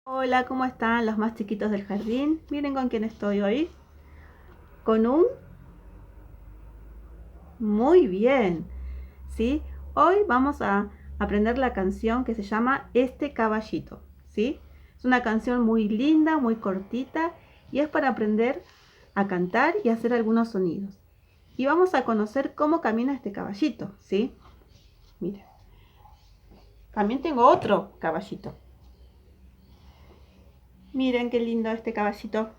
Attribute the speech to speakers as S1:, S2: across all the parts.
S1: Hola, ¿cómo están los más chiquitos del jardín? Miren con quién estoy hoy. Con un... Muy bien, ¿sí? Hoy vamos a aprender la canción que se llama Este Caballito, ¿sí? Es una canción muy linda, muy cortita y es para aprender a cantar y hacer algunos sonidos. Y vamos a conocer cómo camina este caballito, ¿sí? Miren. También tengo otro caballito. Miren qué lindo este caballito.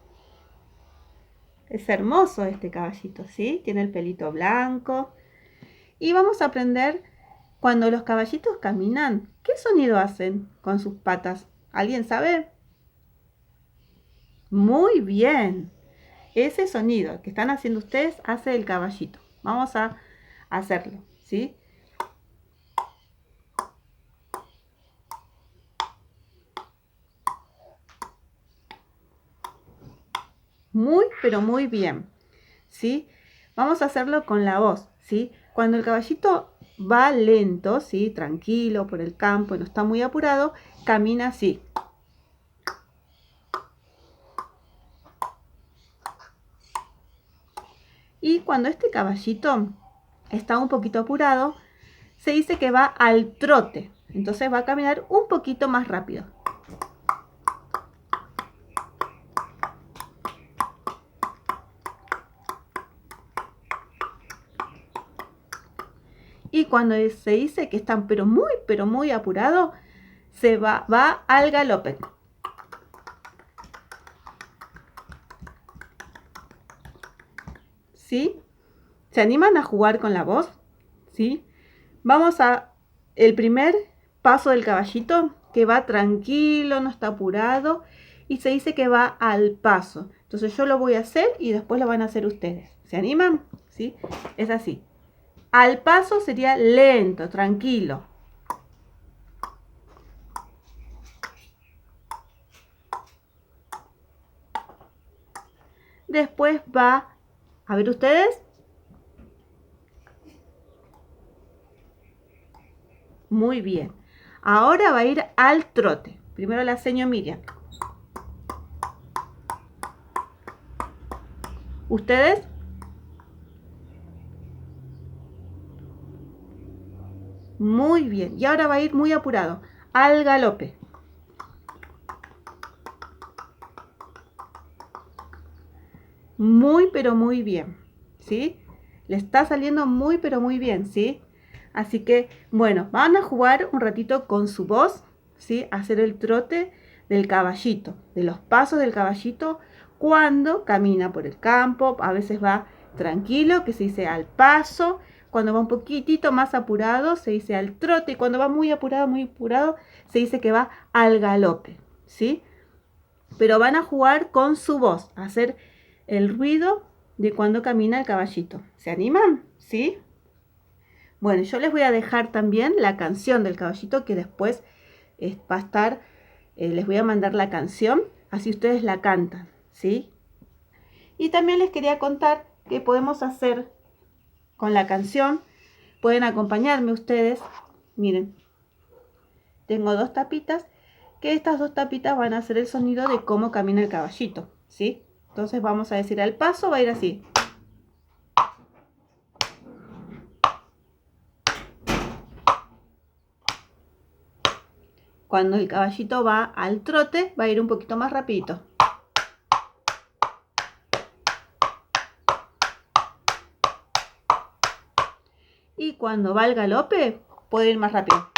S1: Es hermoso este caballito, ¿sí? Tiene el pelito blanco. Y vamos a aprender cuando los caballitos caminan, ¿qué sonido hacen con sus patas? ¿Alguien sabe? Muy bien. Ese sonido que están haciendo ustedes hace el caballito. Vamos a hacerlo, ¿sí? Muy, pero muy bien, ¿sí? Vamos a hacerlo con la voz, ¿sí? Cuando el caballito va lento, ¿sí? Tranquilo por el campo y no está muy apurado, camina así. Y cuando este caballito está un poquito apurado, se dice que va al trote. Entonces va a caminar un poquito más rápido. Y cuando se dice que están pero muy apurado, va al galope. ¿Sí? ¿Se animan a jugar con la voz? ¿Sí? Vamos a el primer paso del caballito, que va tranquilo, no está apurado, y se dice que va al paso. Entonces yo lo voy a hacer y después lo van a hacer ustedes. ¿Se animan? ¿Sí? Es así. Al paso sería lento, tranquilo. Después va, a ver ustedes. Muy bien. Ahora va a ir al trote. Primero la seño Miriam. ¿Ustedes? Muy bien. Y ahora va a ir muy apurado. Al galope. Muy, pero muy bien. ¿Sí? Le está saliendo muy, pero muy bien. ¿Sí? Así que, bueno, van a jugar un ratito con su voz. ¿Sí? Hacer el trote del caballito. De los pasos del caballito cuando camina por el campo. A veces va tranquilo, que se dice al paso. Cuando va un poquitito más apurado, se dice al trote. Y cuando va muy apurado, se dice que va al galope. ¿Sí? Pero van a jugar con su voz, a hacer el ruido de cuando camina el caballito. ¿Se animan? ¿Sí? Bueno, yo les voy a dejar también la canción del caballito que después va a estar, les voy a mandar la canción, así ustedes la cantan, ¿sí? Y también les quería contar que podemos hacer con la canción, pueden acompañarme ustedes, miren, tengo dos tapitas, que estas dos tapitas van a hacer el sonido de cómo camina el caballito, ¿sí? Entonces vamos a decir al paso, va a ir así. Cuando el caballito va al trote, va a ir un poquito más rapidito. Y cuando va al galope, puede ir más rápido.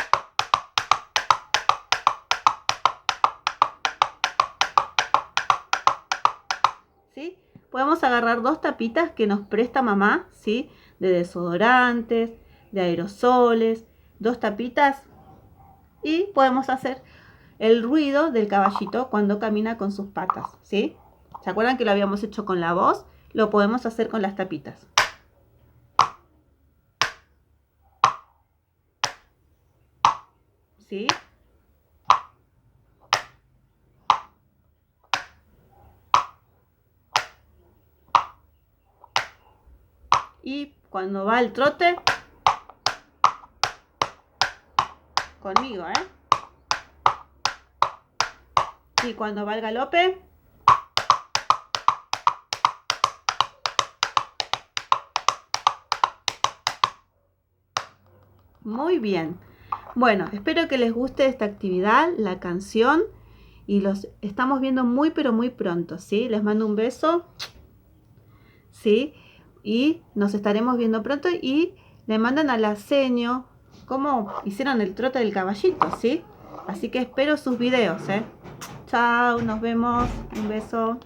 S1: ¿Sí? Podemos agarrar dos tapitas que nos presta mamá, ¿sí? De desodorantes, de aerosoles, dos tapitas. Y podemos hacer el ruido del caballito cuando camina con sus patas, ¿sí? ¿Se acuerdan que lo habíamos hecho con la voz? Lo podemos hacer con las tapitas. ¿Sí? Y cuando va al trote, conmigo, ¿eh? Y cuando va al galope. Muy bien. Bueno, espero que les guste esta actividad, la canción. Y los estamos viendo muy pero muy pronto, ¿sí? Les mando un beso. ¿Sí? Y nos estaremos viendo pronto. Y le mandan a la seño cómo hicieron el trote del caballito, ¿sí? Así que espero sus videos, ¿eh? Chao, nos vemos. Un beso.